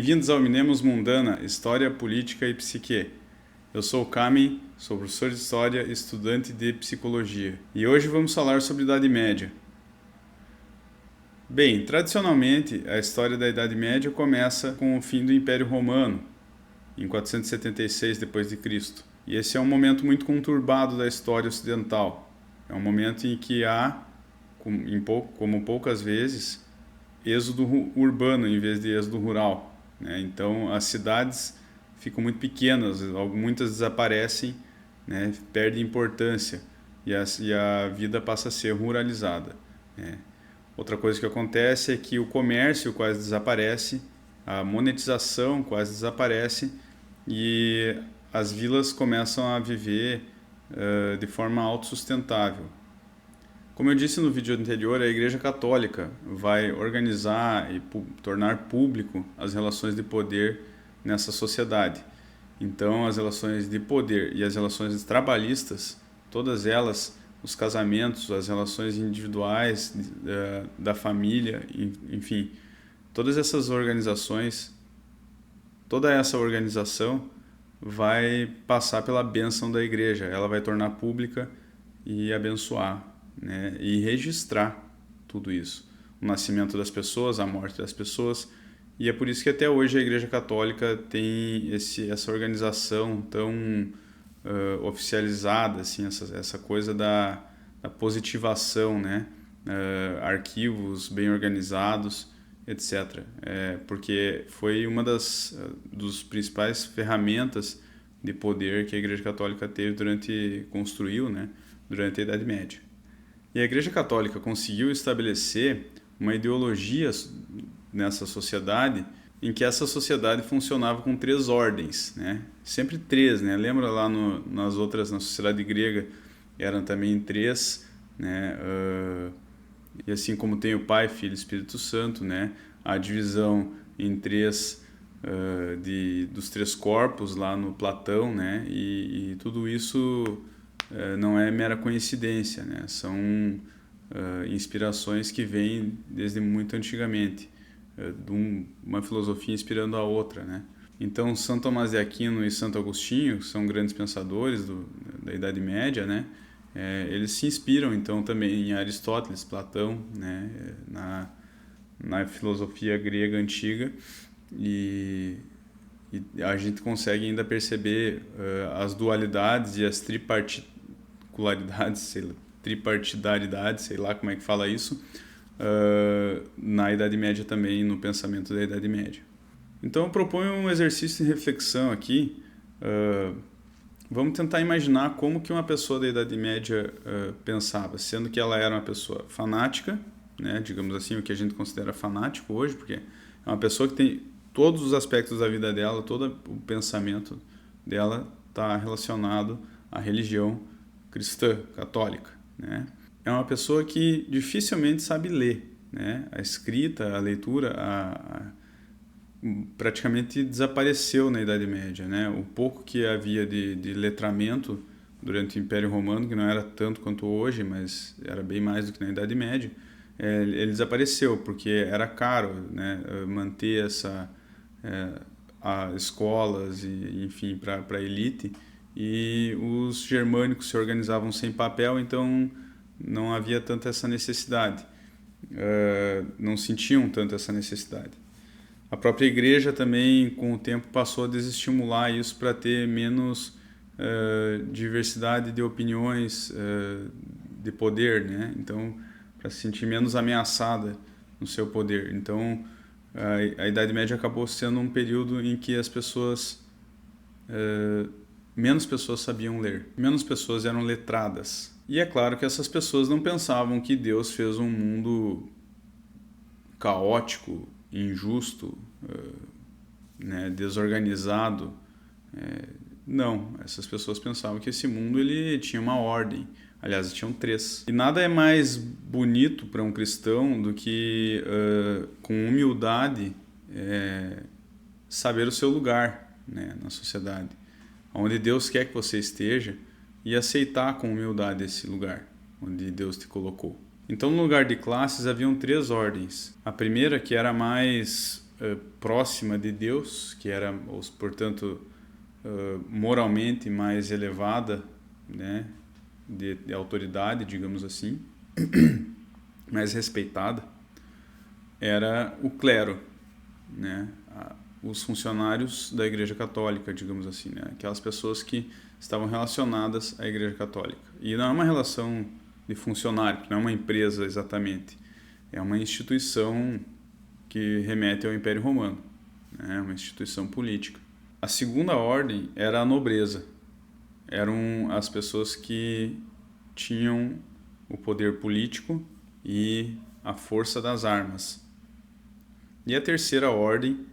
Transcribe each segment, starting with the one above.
Bem-vindos ao Minemos Mundana, História, Política e Psique. Eu sou o Kami, sou professor de História e estudante de Psicologia. E hoje vamos falar sobre Idade Média. Bem, tradicionalmente, a história da Idade Média começa com o fim do Império Romano, em 476 d.C. E esse é um momento muito conturbado da história ocidental. É um momento em que há, como poucas vezes, êxodo urbano em vez de êxodo rural, né? Então as cidades ficam muito pequenas, muitas desaparecem, né? Perdem importância e a vida passa a ser ruralizada, né? Outra coisa que acontece é que o comércio quase desaparece, a monetização quase desaparece e as vilas começam a viver de forma autossustentável. Como eu disse no vídeo anterior, a Igreja Católica vai organizar e tornar público as relações de poder nessa sociedade. Então, as relações de poder e as relações trabalhistas, todas elas, os casamentos, as relações individuais da família, enfim, todas essas organizações, toda essa organização vai passar pela bênção da Igreja. Ela vai tornar pública e abençoar, né, e registrar tudo isso, o nascimento das pessoas, a morte das pessoas, e é por isso que até hoje a Igreja Católica tem essa organização tão oficializada, assim, essa coisa da positivação, né, arquivos bem organizados, etc. Porque foi uma dos principais ferramentas de poder que a Igreja Católica construiu, né, durante a Idade Média. E a Igreja Católica conseguiu estabelecer uma ideologia nessa sociedade em que essa sociedade funcionava com 3 ordens, né? Sempre 3, né? Lembra lá na sociedade grega eram também 3, né? E assim como tem o Pai, Filho e Espírito Santo, né? A divisão em 3 dos 3 corpos lá no Platão, né? E tudo isso não é mera coincidência, né? São inspirações que vêm desde muito antigamente, de uma filosofia inspirando a outra, né? Então, São Tomás de Aquino e Santo Agostinho, que são grandes pensadores da Idade Média, né? Eles se inspiram, então, também em Aristóteles, Platão, né? Na filosofia grega antiga, e a gente consegue ainda perceber as dualidades e as tripartidaridades, sei lá como é que fala isso, na Idade Média também, no pensamento da Idade Média. Então eu proponho um exercício de reflexão aqui. Vamos tentar imaginar como que uma pessoa da Idade Média pensava, sendo que ela era uma pessoa fanática, né, digamos assim, o que a gente considera fanático hoje, porque é uma pessoa que tem todos os aspectos da vida dela, todo o pensamento dela está relacionado à religião cristã, católica, né? É uma pessoa que dificilmente sabe ler, né? A escrita, a leitura, praticamente desapareceu na Idade Média, né? O pouco que havia de letramento durante o Império Romano, que não era tanto quanto hoje, mas era bem mais do que na Idade Média, ele desapareceu porque era caro, né? Manter escolas e, enfim, para a elite. E os germânicos se organizavam sem papel, então não havia tanta essa necessidade, não sentiam tanto essa necessidade. A própria igreja também, com o tempo, passou a desestimular isso para ter menos diversidade de opiniões, de poder, né? Então, para se sentir menos ameaçada no seu poder. Então, a Idade Média acabou sendo um período em que as pessoas... menos pessoas sabiam ler, menos pessoas eram letradas. E é claro que essas pessoas não pensavam que Deus fez um mundo caótico, injusto, né, desorganizado. Não, essas pessoas pensavam que esse mundo ele tinha uma ordem. Aliás, tinham 3. E nada é mais bonito para um cristão do que, com humildade, saber o seu lugar, né, na sociedade, onde Deus quer que você esteja, e aceitar com humildade esse lugar onde Deus te colocou. Então, no lugar de classes, haviam 3 ordens. A primeira, que era mais próxima de Deus, que era, portanto, moralmente mais elevada, né, de autoridade, digamos assim, mais respeitada, era o clero, né, os funcionários da Igreja Católica, digamos assim, né, aquelas pessoas que estavam relacionadas à Igreja Católica. E não é uma relação de funcionário, não é uma empresa exatamente, é uma instituição que remete ao Império Romano, né, uma instituição política. A segunda ordem era a nobreza, eram as pessoas que tinham o poder político e a força das armas. E a terceira ordem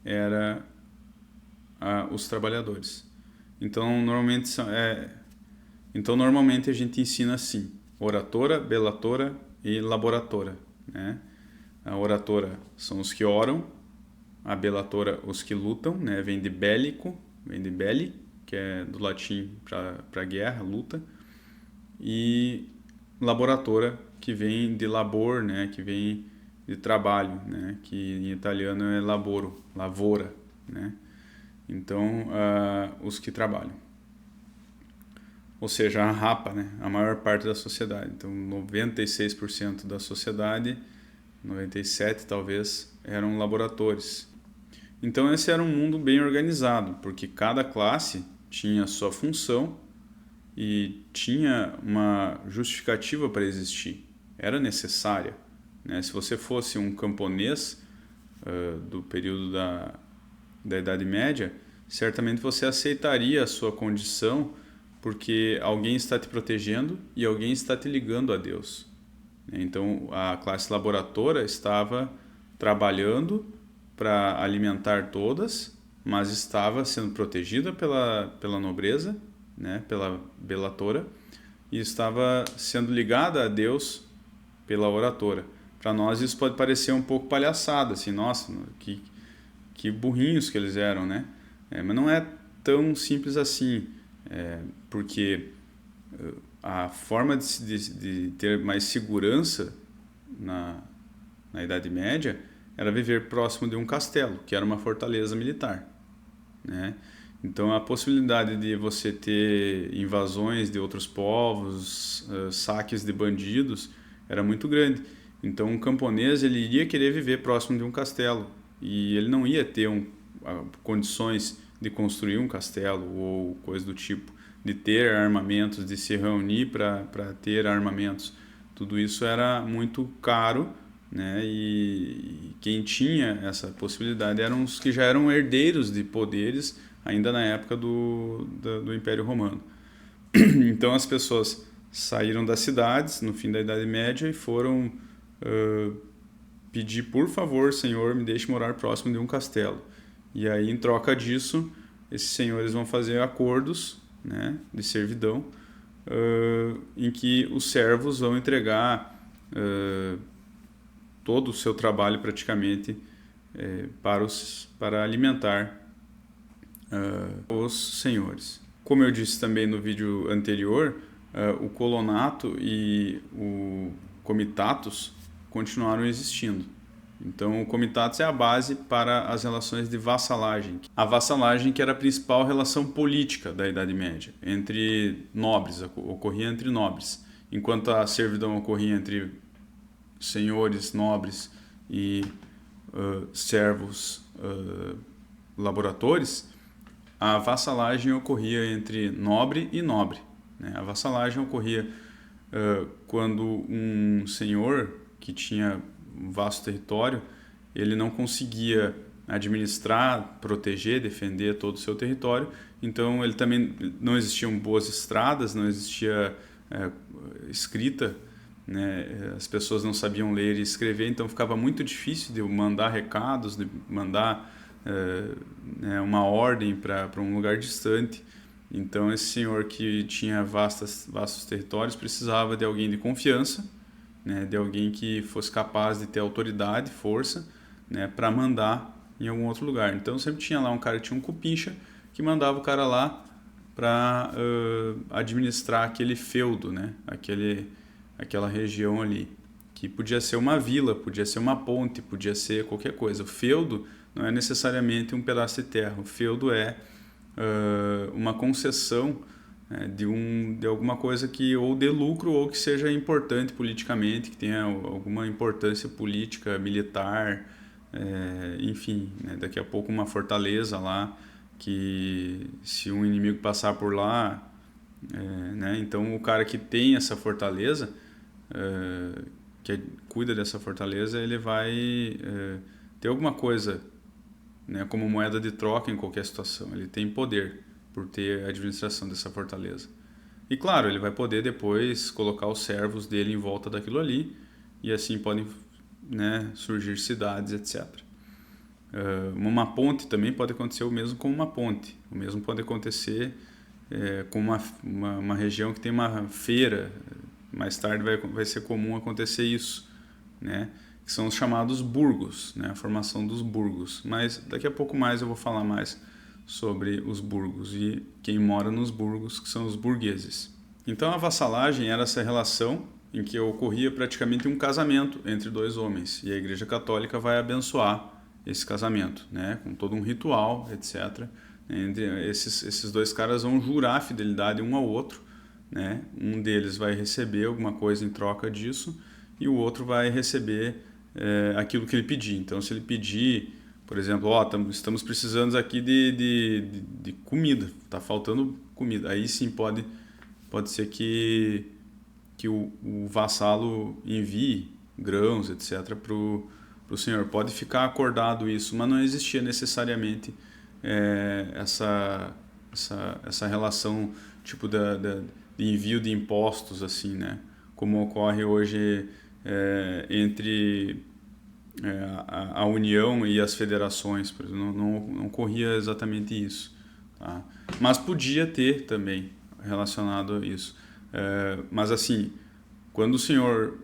era os trabalhadores. Então normalmente a gente ensina assim: oratora, belatora e laboratora, né? A oratora são os que oram, a belatora os que lutam, né? Vem de bélico, vem de belli, que é do latim para guerra, luta, e laboratora, que vem de labor, né? Que vem de trabalho, né? Que em italiano é laboro, lavora, né? Então, os que trabalham. Ou seja, a rapa, né? A maior parte da sociedade. Então, 96% da sociedade, 97% talvez, eram laboratores. Então, esse era um mundo bem organizado, porque cada classe tinha sua função e tinha uma justificativa para existir. Era necessária, né? Se você fosse um camponês do período da Idade Média, certamente você aceitaria a sua condição porque alguém está te protegendo e alguém está te ligando a Deus. Então, a classe laboratora estava trabalhando para alimentar todas, mas estava sendo protegida pela nobreza, né, pela belatora, e estava sendo ligada a Deus pela oratora. Para nós isso pode parecer um pouco palhaçada, assim, nossa, que burrinhos que eles eram, né? Mas não é tão simples assim, porque a forma de ter mais segurança na Idade Média era viver próximo de um castelo, que era uma fortaleza militar, né? Então a possibilidade de você ter invasões de outros povos, saques de bandidos, era muito grande. Então um camponês ele iria querer viver próximo de um castelo e ele não ia ter condições de construir um castelo ou coisa do tipo, de ter armamentos, de se reunir para ter armamentos. Tudo isso era muito caro, né? E quem tinha essa possibilidade eram os que já eram herdeiros de poderes ainda na época do Império Romano. Então as pessoas saíram das cidades no fim da Idade Média e foram pedir: por favor, Senhor, me deixe morar próximo de um castelo. E aí, em troca disso, esses senhores vão fazer acordos, né, de servidão, em que os servos vão entregar todo o seu trabalho praticamente para alimentar os senhores. Como eu disse também no vídeo anterior, o colonato e o comitatus continuaram existindo. Então, o comitatus é a base para as relações de vassalagem. A vassalagem que era a principal relação política da Idade Média, entre nobres, ocorria entre nobres. Enquanto a servidão ocorria entre senhores nobres e servos laboratores, a vassalagem ocorria entre nobre e nobre, né? A vassalagem ocorria quando um senhor que tinha um vasto território, ele não conseguia administrar, proteger, defender todo o seu território, então ele também não existiam boas estradas, não existia escrita, né? As pessoas não sabiam ler e escrever, então ficava muito difícil de mandar recados, de mandar uma ordem para um lugar distante. Então esse senhor que tinha vastos territórios precisava de alguém de confiança, né, de alguém que fosse capaz de ter autoridade, força, né, para mandar em algum outro lugar. Então sempre tinha lá um cara que tinha um cupincha que mandava o cara lá para administrar aquele feudo, né, aquela região ali. que podia ser uma vila, podia ser uma ponte, podia ser qualquer coisa. O feudo não é necessariamente um pedaço de terra. O feudo é uma concessão de alguma coisa que ou dê lucro ou que seja importante politicamente, que tenha alguma importância política, militar, enfim, né? Daqui a pouco uma fortaleza lá, que se um inimigo passar por lá, né? Então o cara que tem essa fortaleza, que cuida dessa fortaleza, ele vai ter alguma coisa, né, como moeda de troca em qualquer situação. Ele tem poder por ter a administração dessa fortaleza. E claro, ele vai poder depois colocar os servos dele em volta daquilo ali, e assim podem, né, surgir cidades, etc. Uma ponte também pode acontecer o mesmo com uma ponte. O mesmo pode acontecer com uma região que tem uma feira. Mais tarde vai ser comum acontecer isso, né? Que são os chamados burgos, né? A formação dos burgos. Mas daqui a pouco mais eu vou falar mais sobre os burgos e quem mora nos burgos, que são os burgueses. Então a vassalagem era essa relação em que ocorria praticamente um casamento entre dois homens, e a Igreja Católica vai abençoar esse casamento, né? Com todo um ritual, etc. Entre esses dois caras vão jurar fidelidade um ao outro, né? Um deles vai receber alguma coisa em troca disso e o outro vai receber aquilo que ele pedir. Então, se ele pedir, por exemplo, estamos precisando aqui de comida, está faltando comida, aí sim pode ser que o vassalo envie grãos, etc., para o senhor. Pode ficar acordado isso, mas não existia necessariamente essa relação tipo de envio de impostos, assim, né? Como ocorre hoje entre a União e as federações, por exemplo. Não ocorria exatamente isso, tá? Mas podia ter também relacionado a isso. Mas assim, quando o senhor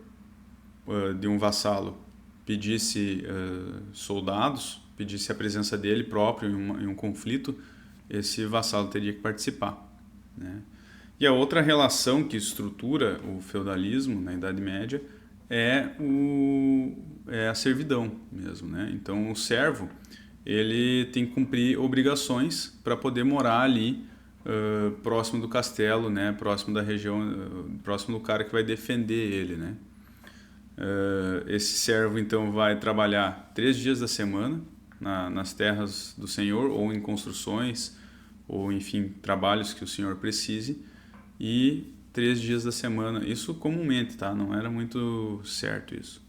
de um vassalo pedisse soldados, pedisse a presença dele próprio em um conflito, esse vassalo teria que participar, né? E a outra relação que estrutura o feudalismo na Idade Média é a servidão mesmo, né? Então o servo ele tem que cumprir obrigações para poder morar ali próximo do castelo, né? Próximo da região, próximo do cara que vai defender ele, né? Esse servo então vai trabalhar 3 dias da semana nas terras do senhor, ou em construções, ou enfim, trabalhos que o senhor precise, e 3 dias da semana, isso comumente, tá? Não era muito certo isso.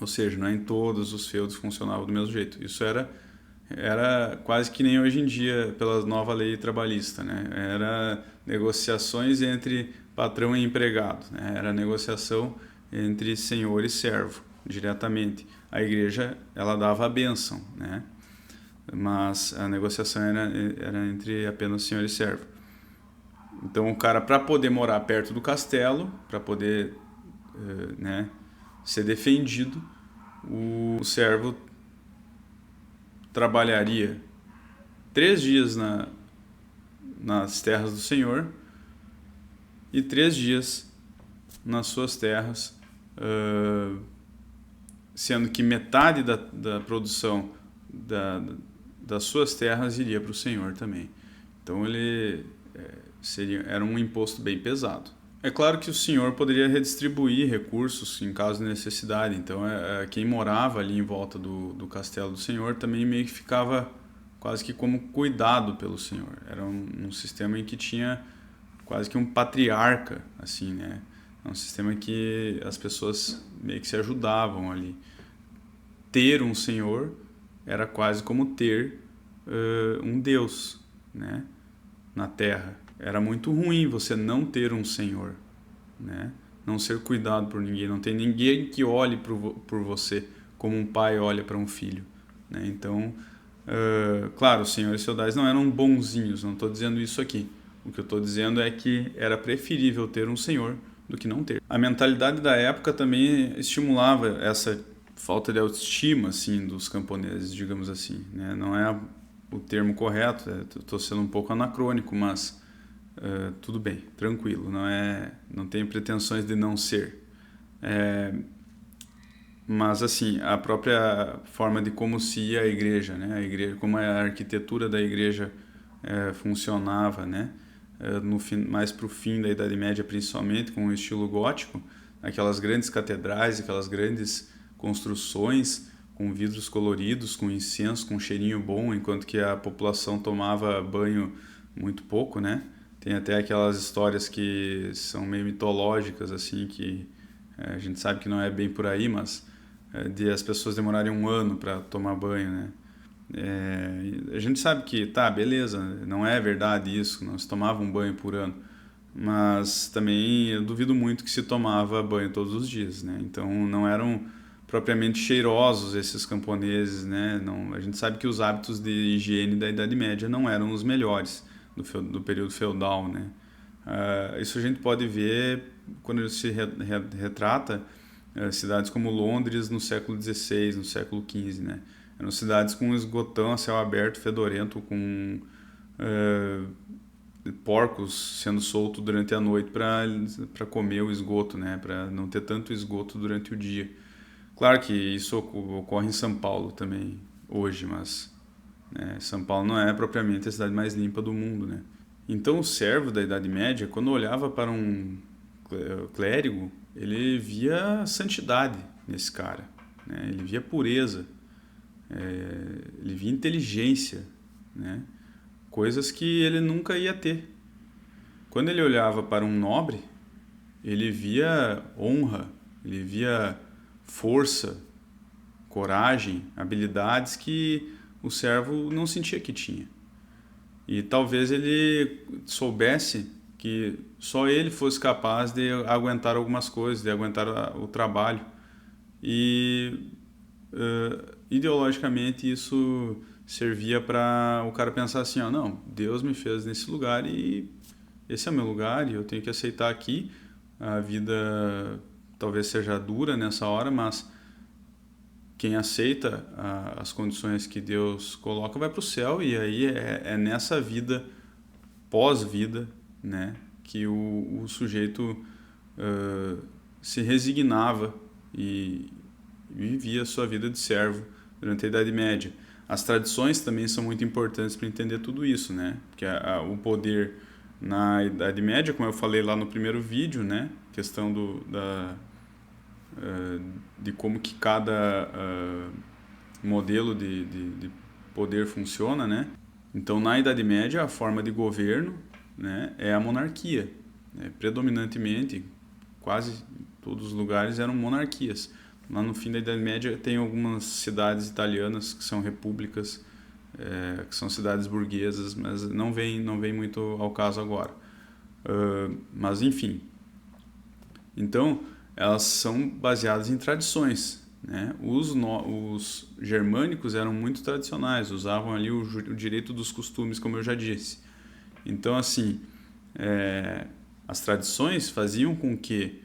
Ou seja, não é em todos os feudos funcionava do mesmo jeito. Isso era quase que nem hoje em dia pela nova lei trabalhista, né? Era negociações entre patrão e empregado, né? Era negociação entre senhor e servo, diretamente. A igreja, ela dava a bênção, né? Mas a negociação era entre apenas senhor e servo. Então o cara, para poder morar perto do castelo, para poder né, ser defendido, o servo trabalharia 3 dias nas terras do senhor e 3 dias nas suas terras, sendo que metade da produção das suas terras iria para o senhor também. Então ele era um imposto bem pesado. É claro que o senhor poderia redistribuir recursos em caso de necessidade. Então quem morava ali em volta do castelo do senhor também meio que ficava quase que como cuidado pelo senhor. Era um sistema em que tinha quase que um patriarca, assim, né? É um sistema em que as pessoas meio que se ajudavam ali. Ter um senhor era quase como ter um deus, né, na terra. Era muito ruim você não ter um senhor, né? Não ser cuidado por ninguém, não ter ninguém que olhe por você como um pai olha para um filho, né? Então, claro, os senhores feudais não eram bonzinhos, não estou dizendo isso aqui. O que eu estou dizendo é que era preferível ter um senhor do que não ter. A mentalidade da época também estimulava essa falta de autoestima, assim, dos camponeses, digamos assim, né? Não é o termo correto, estou sendo um pouco anacrônico, mas tudo bem, tranquilo, não tenho pretensões de não ser. Mas assim, a própria forma de como se ia a igreja, né? A igreja, como a arquitetura da igreja funcionava, né? No fim, mais para o fim da Idade Média, principalmente, com o estilo gótico, aquelas grandes catedrais, aquelas grandes construções com vidros coloridos, com incenso, com cheirinho bom, enquanto que a população tomava banho muito pouco, né? Tem até aquelas histórias que são meio mitológicas, assim, que a gente sabe que não é bem por aí, mas de as pessoas demorarem um ano para tomar banho, né? A gente sabe que, tá, beleza, não é verdade isso, não se tomava um banho por ano, mas também eu duvido muito que se tomava banho todos os dias, né? Então não eram propriamente cheirosos esses camponeses, né? Não, a gente sabe que os hábitos de higiene da Idade Média não eram os melhores do período feudal, né? Isso a gente pode ver quando se retrata cidades como Londres no século XVI, no século XV, né? Eram cidades com esgotão a céu aberto, fedorento, com porcos sendo soltos durante a noite para comer o esgoto, né? Para não ter tanto esgoto durante o dia. Claro que isso ocorre em São Paulo também hoje, mas São Paulo não é propriamente a cidade mais limpa do mundo, né? Então o servo da Idade Média, quando olhava para um clérigo, ele via santidade nesse cara, né? Ele via pureza, ele via inteligência, né? Coisas que ele nunca ia ter. Quando ele olhava para um nobre, ele via honra, ele via força, coragem, habilidades que o servo não sentia que tinha. E talvez ele soubesse que só ele fosse capaz de aguentar algumas coisas, de aguentar o trabalho. E ideologicamente isso servia para o cara pensar assim, ó, não, Deus me fez nesse lugar e esse é o meu lugar e eu tenho que aceitar aqui. A vida talvez seja dura nessa hora, mas quem aceita as condições que Deus coloca vai para o céu, e aí é nessa vida, pós-vida, né, que o sujeito se resignava e vivia a sua vida de servo durante a Idade Média. As tradições também são muito importantes para entender tudo isso, né? Porque o poder na Idade Média, como eu falei lá no primeiro vídeo, né? Questão de como que cada modelo de poder funciona, né? Então, na Idade Média, a forma de governo, né, é a monarquia. Predominantemente, quase todos os lugares eram monarquias. Lá no fim da Idade Média tem algumas cidades italianas que são repúblicas, que são cidades burguesas, mas não vem muito ao caso agora. Mas enfim, então elas são baseadas em tradições, né? Os germânicos eram muito tradicionais, usavam ali o direito dos costumes, como eu já disse. Então assim, as tradições faziam com que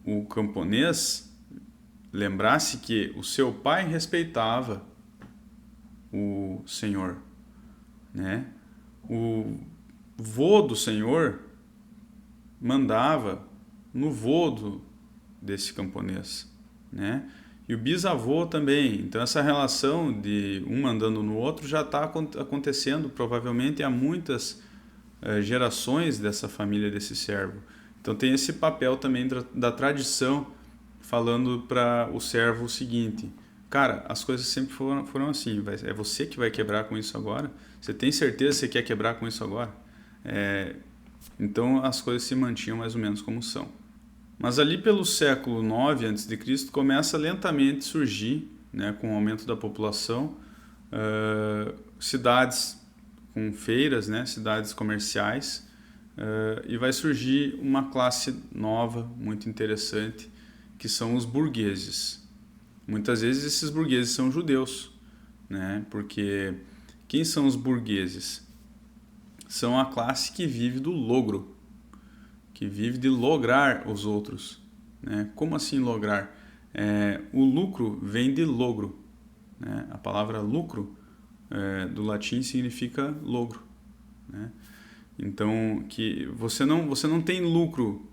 o camponês lembrasse que o seu pai respeitava o senhor, né? O vô do senhor mandava no vô desse camponês, né? E o bisavô também. Então essa relação de um mandando no outro já está acontecendo provavelmente há muitas gerações dessa família, desse servo. Então tem esse papel também da tradição, falando para o servo o seguinte: cara, as coisas sempre foram assim, é você que vai quebrar com isso agora? Você tem certeza que você quer quebrar com isso agora? Então as coisas se mantinham mais ou menos como são. Mas ali pelo século IX a.C. começa lentamente a surgir, né, com o aumento da população, cidades com feiras, né, cidades comerciais, e vai surgir uma classe nova, muito interessante, que são os burgueses. Muitas vezes esses burgueses são judeus, né? Porque quem são os burgueses? São a classe que vive do logro, que vive de lograr os outros, né? Como assim lograr? O lucro vem de logro, né? A palavra lucro do latim significa logro, né? Então que você não tem lucro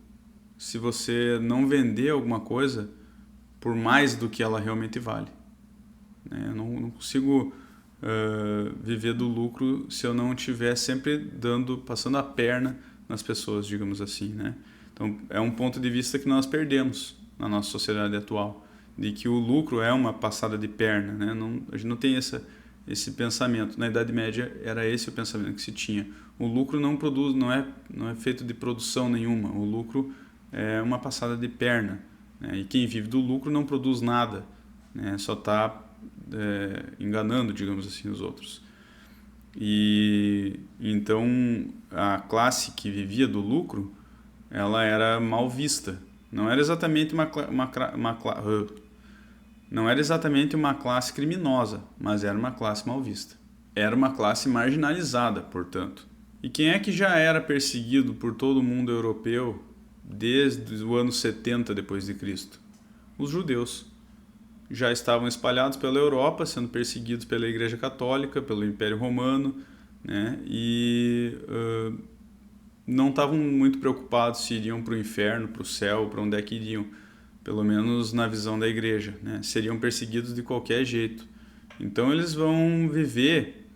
se você não vender alguma coisa por mais do que ela realmente vale. Né? Eu não consigo viver do lucro se eu não estiver sempre passando a perna nas pessoas, digamos assim, né? Então, é um ponto de vista que nós perdemos na nossa sociedade atual, de que o lucro é uma passada de perna, né? A gente não tem esse pensamento. Na Idade Média era esse o pensamento que se tinha. O lucro não é feito de produção nenhuma. O lucro é uma passada de perna, né? E quem vive do lucro não produz nada, né? Só está enganando, digamos assim, os outros. E então a classe que vivia do lucro, ela era mal vista. Não era exatamente não era exatamente uma classe criminosa, mas era uma classe mal vista. Era uma classe marginalizada, portanto. E quem é que já era perseguido por todo o mundo europeu desde o ano 70 depois de Cristo? Os judeus. Já estavam espalhados pela Europa, sendo perseguidos pela Igreja Católica, pelo Império Romano, né? E não estavam muito preocupados se iriam para o inferno, para o céu, para onde é que iriam, pelo menos na visão da Igreja, né? Seriam perseguidos de qualquer jeito. Então eles vão viver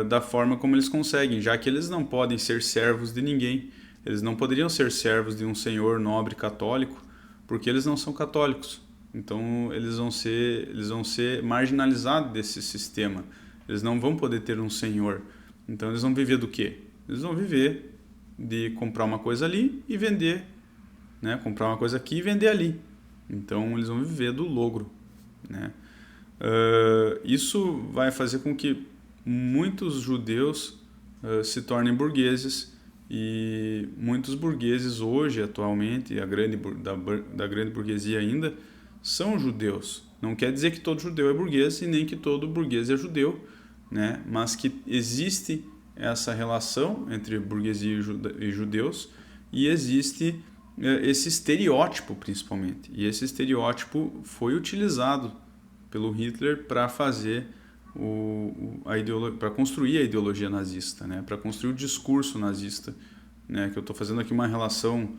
da forma como eles conseguem, já que eles não podem ser servos de ninguém. Eles não poderiam ser servos de um senhor nobre católico, porque eles não são católicos. Então eles vão ser marginalizados desse sistema. Eles não vão poder ter um senhor. Então eles vão viver do quê? Eles vão viver de comprar uma coisa ali e vender, né? Comprar uma coisa aqui e vender ali. Então eles vão viver do logro, né? Isso vai fazer com que muitos judeus se tornem burgueses, e muitos burgueses hoje, atualmente, da grande burguesia ainda, são judeus. Não quer dizer que todo judeu é burguês e nem que todo burguês é judeu, né? Mas que existe essa relação entre burguesia e judeus, e existe esse estereótipo principalmente. E esse estereótipo foi utilizado pelo Hitler para fazer para construir a ideologia nazista, né? Para construir o discurso nazista, né? Que eu estou fazendo aqui uma relação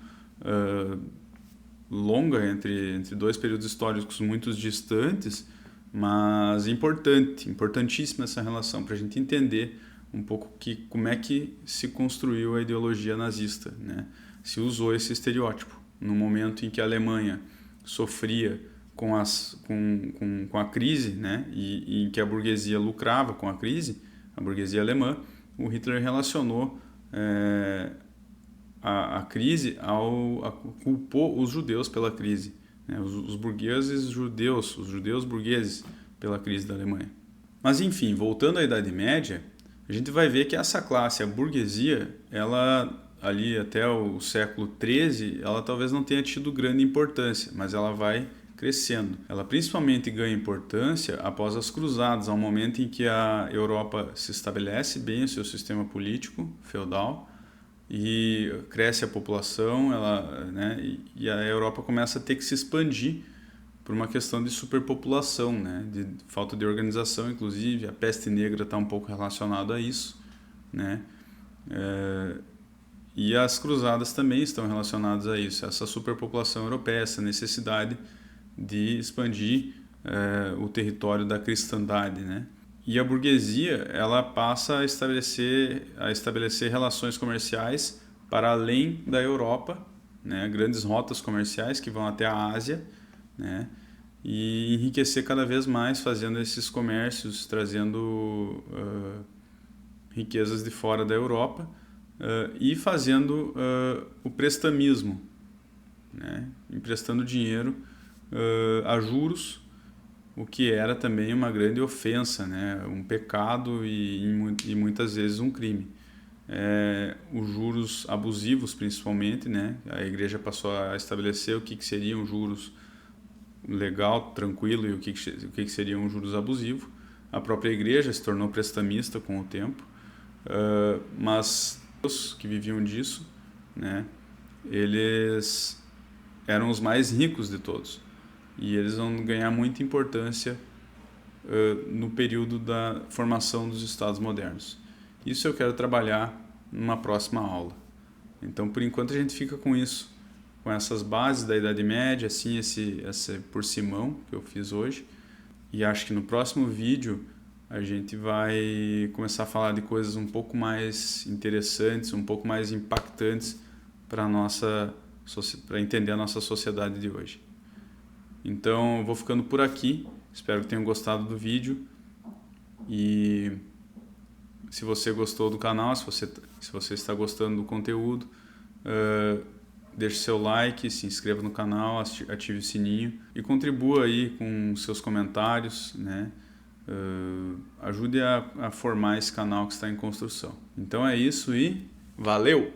longa entre dois períodos históricos muito distantes, mas importantíssima essa relação para a gente entender um pouco como é que se construiu a ideologia nazista, né? Se usou esse estereótipo no momento em que a Alemanha sofria com a crise, né? E em que a burguesia lucrava com a crise, a burguesia alemã. O Hitler relacionou a crise culpou os judeus pela crise, né? Os judeus burgueses pela crise da Alemanha. Mas enfim, voltando à Idade Média, a gente vai ver que essa classe, a burguesia, ela ali até o século XIII, ela talvez não tenha tido grande importância, mas ela vai crescendo. Ela principalmente ganha importância após as cruzadas, ao momento em que a Europa se estabelece bem o seu sistema político feudal, e cresce a população, né, e a Europa começa a ter que se expandir por uma questão de superpopulação, né, de falta de organização, inclusive. A peste negra está um pouco relacionada a isso, né, e as cruzadas também estão relacionadas a isso, essa superpopulação europeia, essa necessidade de expandir o território da cristandade, né. E a burguesia, ela passa a estabelecer relações comerciais para além da Europa, né? Grandes rotas comerciais que vão até a Ásia, né? E enriquecer cada vez mais fazendo esses comércios, trazendo riquezas de fora da Europa, e fazendo o prestamismo, né? Emprestando dinheiro a juros, o que era também uma grande ofensa, né? Um pecado e muitas vezes um crime. Os juros abusivos, principalmente, né? A igreja passou a estabelecer o que seriam juros legal, tranquilo, e o que seriam juros abusivos. A própria igreja se tornou prestamista com o tempo, mas os que viviam disso, né? Eles eram os mais ricos de todos. E eles vão ganhar muita importância no período da formação dos Estados modernos. Isso eu quero trabalhar numa próxima aula. Então, por enquanto, a gente fica com isso. com essas bases da Idade Média, assim, esse por Simão que eu fiz hoje. E acho que no próximo vídeo a gente vai começar a falar de coisas um pouco mais interessantes, um pouco mais impactantes para entender a nossa sociedade de hoje. Então, eu vou ficando por aqui. Espero que tenham gostado do vídeo. E se você gostou do canal, se você está gostando do conteúdo, deixe seu like, se inscreva no canal, ative o sininho e contribua aí com seus comentários, né? Ajude a formar esse canal que está em construção. Então é isso e valeu!